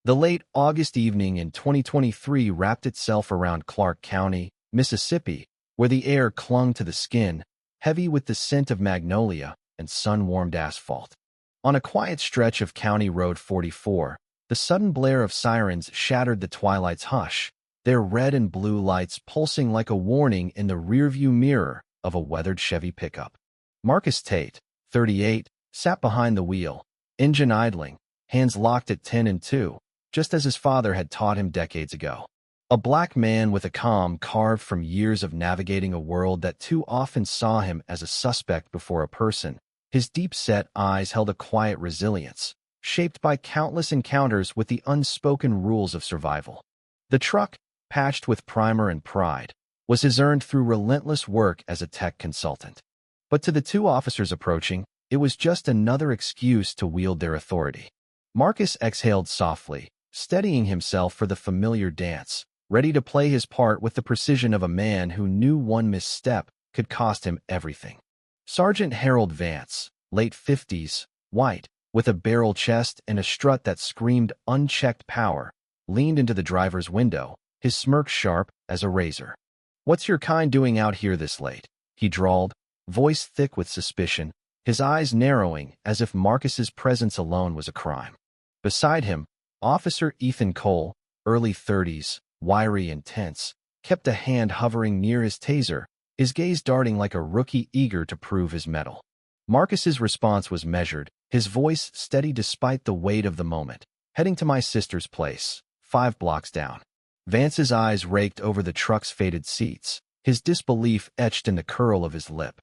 The late August evening in 2023 wrapped itself around Clark County, Mississippi, where the air clung to the skin, heavy with the scent of magnolia and sun-warmed asphalt. On a quiet stretch of County Road 44, the sudden blare of sirens shattered the twilight's hush, their red and blue lights pulsing like a warning in the rearview mirror of a weathered Chevy pickup. Marcus Tate, 38, sat behind the wheel, engine idling, hands locked at 10 and 2, just as his father had taught him decades ago. A black man with a calm carved from years of navigating a world that too often saw him as a suspect before a person. His deep-set eyes held a quiet resilience, shaped by countless encounters with the unspoken rules of survival. The truck, patched with primer and pride, was his earned through relentless work as a tech consultant. But to the two officers approaching, it was just another excuse to wield their authority. Marcus exhaled softly, steadying himself for the familiar dance, ready to play his part with the precision of a man who knew one misstep could cost him everything. Sergeant Harold Vance, late 50s, white, with a barrel chest and a strut that screamed unchecked power, leaned into the driver's window, his smirk sharp as a razor. "What's your kind doing out here this late?" he drawled, voice thick with suspicion, his eyes narrowing as if Marcus's presence alone was a crime. Beside him, Officer Ethan Cole, early 30s, wiry and tense, kept a hand hovering near his taser, his gaze darting like a rookie eager to prove his mettle. Marcus's response was measured, his voice steady despite the weight of the moment. "Heading to my sister's place, 5 blocks down." Vance's eyes raked over the truck's faded seats, his disbelief etched in the curl of his lip.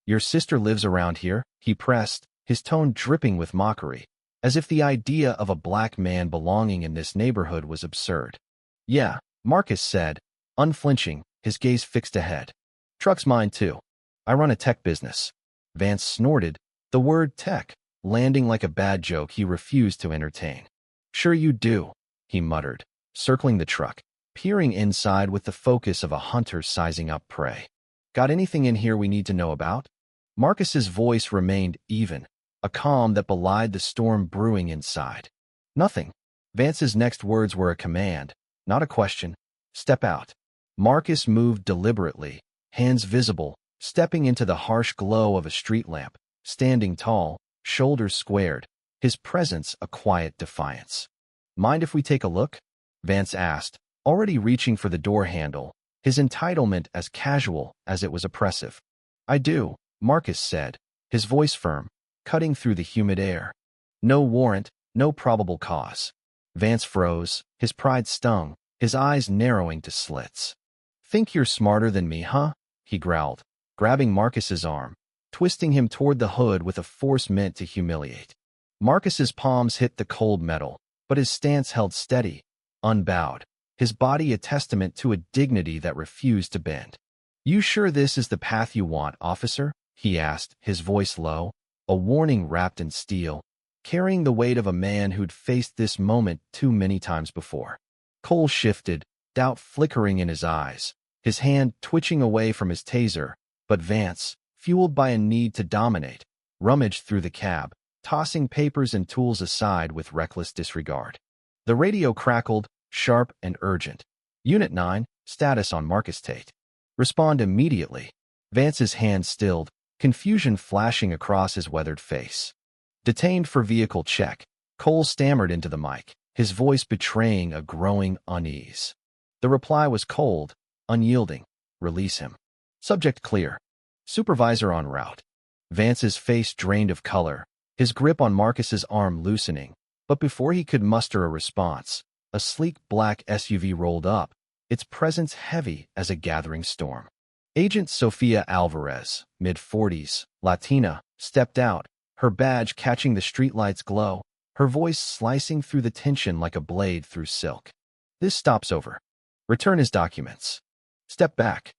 "Your sister lives around here?" he pressed, his tone dripping with mockery, as if the idea of a black man belonging in this neighborhood was absurd. "Yeah," Marcus said, unflinching, his gaze fixed ahead. "Truck's mine too. I run a tech business." Vance snorted, the word tech landing like a bad joke he refused to entertain. "Sure you do," he muttered, circling the truck, peering inside with the focus of a hunter sizing up prey. "Got anything in here we need to know about?" Marcus's voice remained even, a calm that belied the storm brewing inside. "Nothing." Vance's next words were a command, not a question. "Step out." Marcus moved deliberately, hands visible, stepping into the harsh glow of a street lamp, standing tall, shoulders squared, his presence a quiet defiance. "Mind if we take a look?" Vance asked, already reaching for the door handle, his entitlement as casual as it was oppressive. "I do," Marcus said, his voice firm, cutting through the humid air. "No warrant, no probable cause." Vance froze, his pride stung, his eyes narrowing to slits. "Think you're smarter than me, huh?" he growled, grabbing Marcus's arm, twisting him toward the hood with a force meant to humiliate. Marcus's palms hit the cold metal, but his stance held steady, unbowed, his body a testament to a dignity that refused to bend. "You sure this is the path you want, officer?" he asked, his voice low, a warning wrapped in steel, carrying the weight of a man who'd faced this moment too many times before. Cole shifted, doubt flickering in his eyes, his hand twitching away from his taser, but Vance, fueled by a need to dominate, rummaged through the cab, tossing papers and tools aside with reckless disregard. The radio crackled, sharp and urgent. "Unit 9, status on Marcus Tate. Respond immediately." Vance's hand stilled, confusion flashing across his weathered face. "Detained for vehicle check," Cole stammered into the mic, his voice betraying a growing unease. The reply was cold, unyielding. "Release him." "Subject clear." "Supervisor en route." Vance's face drained of color, his grip on Marcus's arm loosening, but before he could muster a response, a sleek black SUV rolled up, its presence heavy as a gathering storm. Agent Sofia Alvarez, mid-40s, Latina, stepped out, her badge catching the streetlight's glow, her voice slicing through the tension like a blade through silk. "This stop's over. Return his documents." "Step back."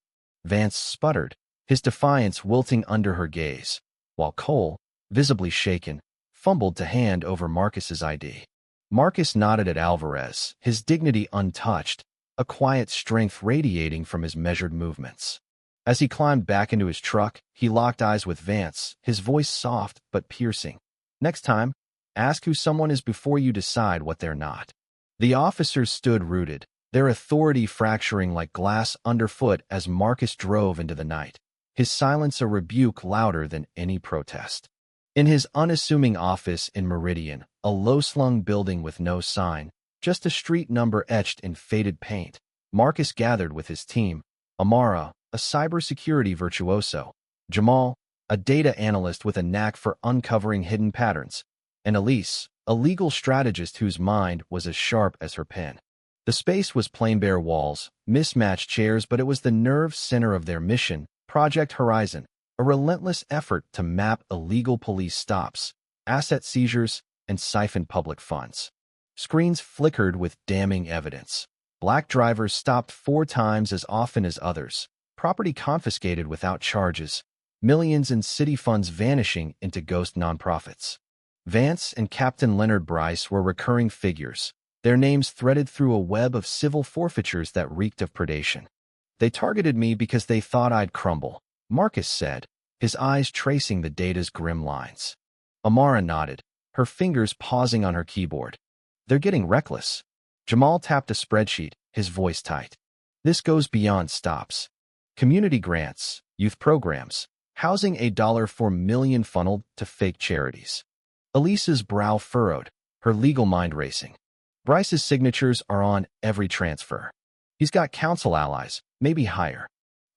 Vance sputtered, his defiance wilting under her gaze, while Cole, visibly shaken, fumbled to hand over Marcus's ID. Marcus nodded at Alvarez, his dignity untouched, a quiet strength radiating from his measured movements. As he climbed back into his truck, he locked eyes with Vance, his voice soft but piercing. "Next time, ask who someone is before you decide what they're not." The officers stood rooted, their authority fracturing like glass underfoot as Marcus drove into the night, his silence a rebuke louder than any protest. In his unassuming office in Meridian, a low-slung building with no sign, just a street number etched in faded paint, Marcus gathered with his team: Amara, a cybersecurity virtuoso; Jamal, a data analyst with a knack for uncovering hidden patterns; and Elise, a legal strategist whose mind was as sharp as her pen. The space was plain bare walls, mismatched chairs, but it was the nerve center of their mission, Project Horizon, a relentless effort to map illegal police stops, asset seizures, and siphon public funds. Screens flickered with damning evidence. Black drivers stopped 4 times as often as others, property confiscated without charges, millions in city funds vanishing into ghost nonprofits. Vance and Captain Leonard Bryce were recurring figures, their names threaded through a web of civil forfeitures that reeked of predation. They targeted me because they thought I'd crumble, Marcus said, his eyes tracing the data's grim lines. Amara nodded, her fingers pausing on her keyboard. They're getting reckless. Jamal tapped a spreadsheet, his voice tight. This goes beyond stops. Community grants, youth programs, housing $1 million funneled to fake charities. Elise's brow furrowed, her legal mind racing. Bryce's signatures are on every transfer. He's got council allies, maybe higher.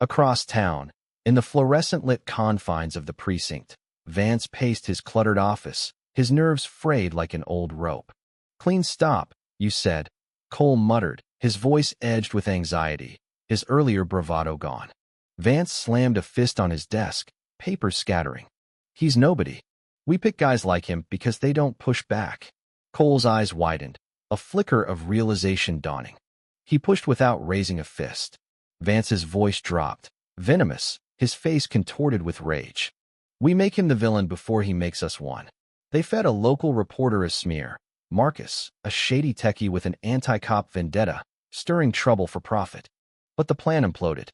Across town, in the fluorescent-lit confines of the precinct, Vance paced his cluttered office, his nerves frayed like an old rope. Clean stop, you said, Cole muttered, his voice edged with anxiety, his earlier bravado gone. Vance slammed a fist on his desk, papers scattering. He's nobody. We pick guys like him because they don't push back. Cole's eyes widened, a flicker of realization dawning. He pushed without raising a fist. Vance's voice dropped, venomous, his face contorted with rage. We make him the villain before he makes us one. They fed a local reporter a smear. Marcus, a shady techie with an anti-cop vendetta, stirring trouble for profit. But the plan imploded.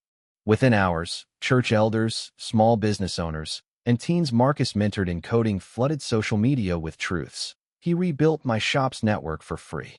Within hours, church elders, small business owners, and teens Marcus mentored in coding flooded social media with truths. He rebuilt my shop's network for free.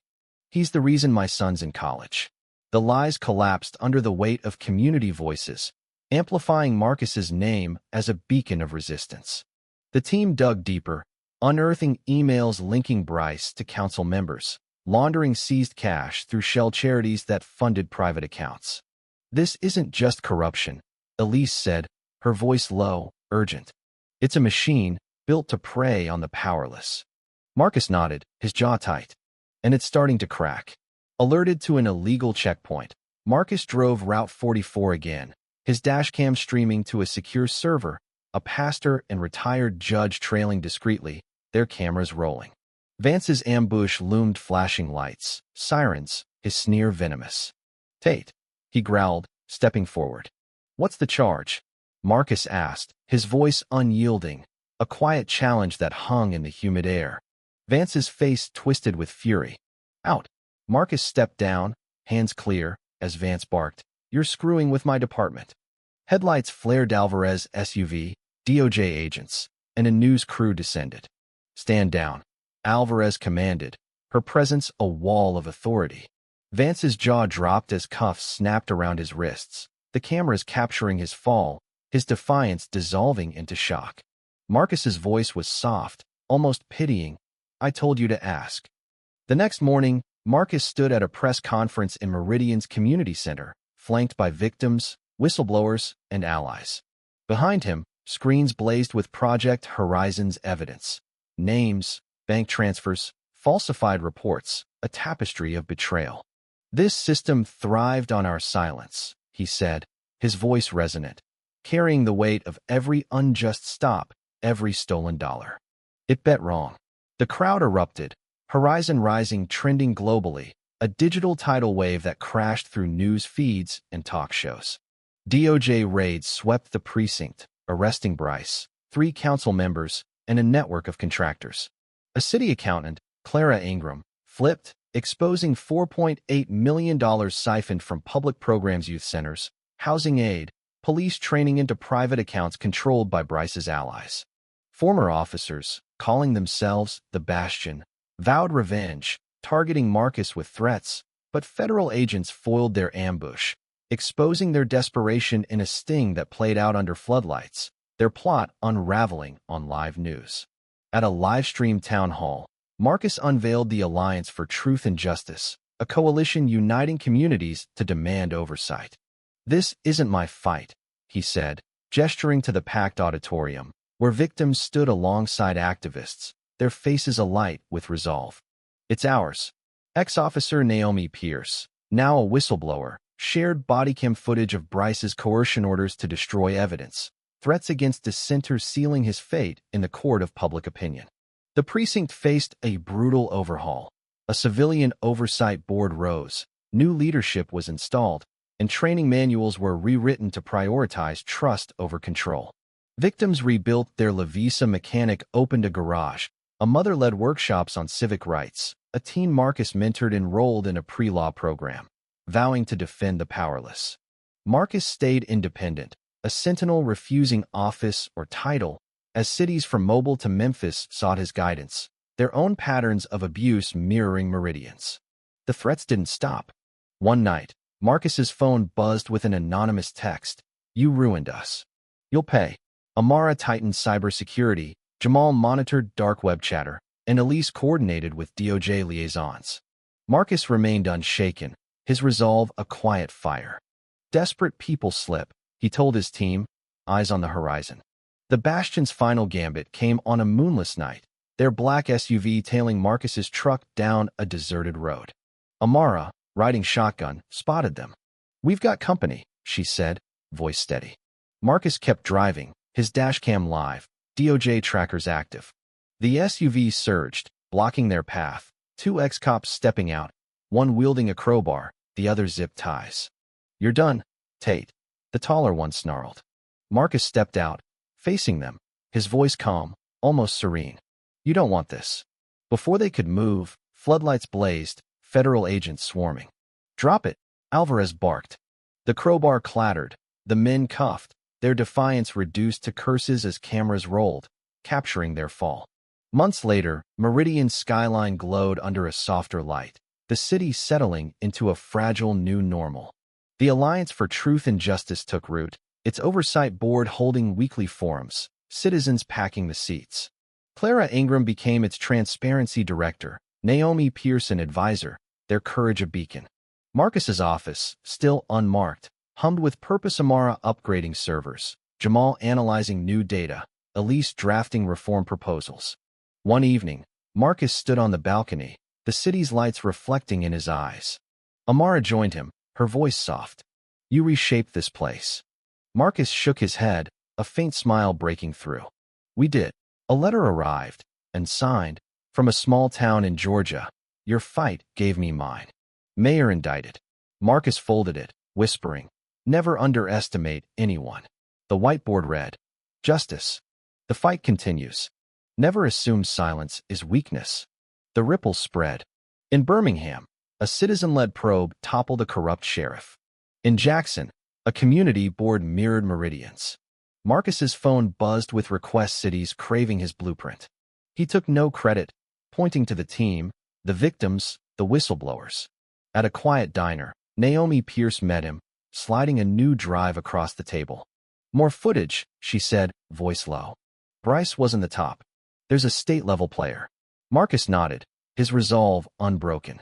He's the reason my son's in college. The lies collapsed under the weight of community voices, amplifying Marcus's name as a beacon of resistance. The team dug deeper, unearthing emails linking Bryce to council members, laundering seized cash through shell charities that funded private accounts. This isn't just corruption, Elise said, her voice low, urgent. It's a machine built to prey on the powerless. Marcus nodded, his jaw tight. And it's starting to crack. Alerted to an illegal checkpoint, Marcus drove Route 44 again, his dashcam streaming to a secure server, a pastor and retired judge trailing discreetly, their cameras rolling. Vance's ambush loomed, flashing lights, sirens, his sneer venomous. Tate, he growled, stepping forward. What's the charge? Marcus asked, his voice unyielding, a quiet challenge that hung in the humid air. Vance's face twisted with fury. Out. Marcus stepped down, hands clear, as Vance barked, You're screwing with my department. Headlights flared. Alvarez SUV, DOJ agents, and a news crew descended. Stand down, Alvarez commanded, her presence a wall of authority. Vance's jaw dropped as cuffs snapped around his wrists, the cameras capturing his fall, his defiance dissolving into shock. Marcus's voice was soft, almost pitying. I told you to ask. The next morning, Marcus stood at a press conference in Meridian's community center, flanked by victims, whistleblowers, and allies. Behind him, screens blazed with Project Horizon's evidence. Names, bank transfers, falsified reports, a tapestry of betrayal. This system thrived on our silence, he said, his voice resonant, carrying the weight of every unjust stop, every stolen dollar. It bet wrong. The crowd erupted, Horizon Rising trending globally, a digital tidal wave that crashed through news feeds and talk shows. DOJ raids swept the precinct, arresting Bryce, 3 council members, and a network of contractors. A city accountant, Clara Ingram, flipped, exposing $4.8 million siphoned from public programs, youth centers, housing aid, police training into private accounts controlled by Bryce's allies. Former officers, calling themselves the Bastion, vowed revenge, targeting Marcus with threats, but federal agents foiled their ambush, exposing their desperation in a sting that played out under floodlights, their plot unraveling on live news. At a live-streamed town hall, Marcus unveiled the Alliance for Truth and Justice, a coalition uniting communities to demand oversight. "This isn't my fight," he said, gesturing to the packed auditorium, where victims stood alongside activists, their faces alight with resolve. "It's ours." Ex-officer Naomi Pierce, now a whistleblower, shared bodycam footage of Bryce's coercion orders to destroy evidence, threats against dissenters sealing his fate in the court of public opinion. The precinct faced a brutal overhaul. A civilian oversight board rose, new leadership was installed, and training manuals were rewritten to prioritize trust over control. Victims rebuilt their La Visa mechanic opened a garage, a mother led workshops on civic rights, a teen Marcus mentored enrolled in a pre-law program, vowing to defend the powerless. Marcus stayed independent, a sentinel refusing office or title, as cities from Mobile to Memphis sought his guidance, their own patterns of abuse mirroring Meridian's. The threats didn't stop. One night, Marcus's phone buzzed with an anonymous text. "You ruined us. You'll pay." Amara tightened cybersecurity, Jamal monitored dark web chatter, and Elise coordinated with DOJ liaisons. Marcus remained unshaken, his resolve a quiet fire. "Desperate people slip," he told his team, eyes on the horizon. The Bastion's final gambit came on a moonless night, their black SUV tailing Marcus's truck down a deserted road. Amara, riding shotgun, spotted them. "We've got company," she said, voice steady. Marcus kept driving, his dashcam live, DOJ trackers active. The SUV surged, blocking their path, two ex-cops stepping out, one wielding a crowbar, the other zip ties. "You're done, Tate," the taller one snarled. Marcus stepped out, facing them, his voice calm, almost serene. "You don't want this." Before they could move, floodlights blazed, federal agents swarming. "Drop it," Alvarez barked. The crowbar clattered, the men cuffed, their defiance reduced to curses as cameras rolled, capturing their fall. Months later, Meridian's skyline glowed under a softer light, the city settling into a fragile new normal. The Alliance for Truth and Justice took root, its oversight board holding weekly forums, citizens packing the seats. Clara Ingram became its transparency director, Naomi Pierce an advisor, their courage a beacon. Marcus's office, still unmarked, hummed with purpose. Amara upgrading servers, Jamal analyzing new data, Elise drafting reform proposals. One evening, Marcus stood on the balcony, the city's lights reflecting in his eyes. Amara joined him, her voice soft. "You reshaped this place." Marcus shook his head, a faint smile breaking through. "We did." A letter arrived, and signed, from a small town in Georgia. "Your fight gave me mine." Mayor indicted. Marcus folded it, whispering, "Never underestimate anyone." The whiteboard read, "Justice. The fight continues. Never assume silence is weakness." The ripples spread. In Birmingham, a citizen-led probe toppled a corrupt sheriff. In Jackson, a community board mirrored Meridian's. Marcus's phone buzzed with request cities craving his blueprint. He took no credit, pointing to the team, the victims, the whistleblowers. At a quiet diner, Naomi Pierce met him, sliding a new drive across the table. "More footage," she said, voice low. "Bryce wasn't the top. There's a state-level player." Marcus nodded, his resolve unbroken.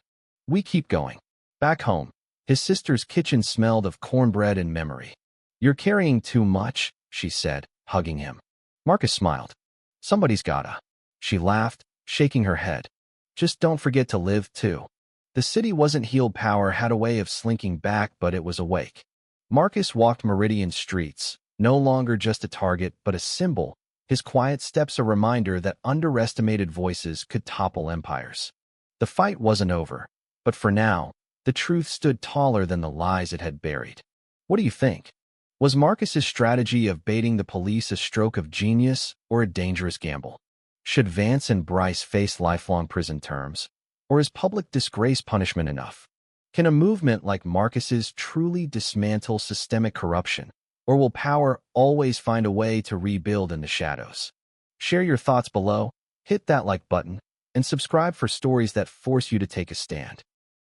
"We keep going." Back home, his sister's kitchen smelled of cornbread and memory. "You're carrying too much," she said, hugging him. Marcus smiled. "Somebody's gotta." She laughed, shaking her head. "Just don't forget to live, too." The city wasn't healed. Power had a way of slinking back, but it was awake. Marcus walked Meridian streets, no longer just a target, but a symbol, his quiet steps a reminder that underestimated voices could topple empires. The fight wasn't over, but for now, the truth stood taller than the lies it had buried. What do you think? Was Marcus's strategy of baiting the police a stroke of genius or a dangerous gamble? Should Vance and Bryce face lifelong prison terms? Or is public disgrace punishment enough? Can a movement like Marcus's truly dismantle systemic corruption? Or will power always find a way to rebuild in the shadows? Share your thoughts below, hit that like button, and subscribe for stories that force you to take a stand.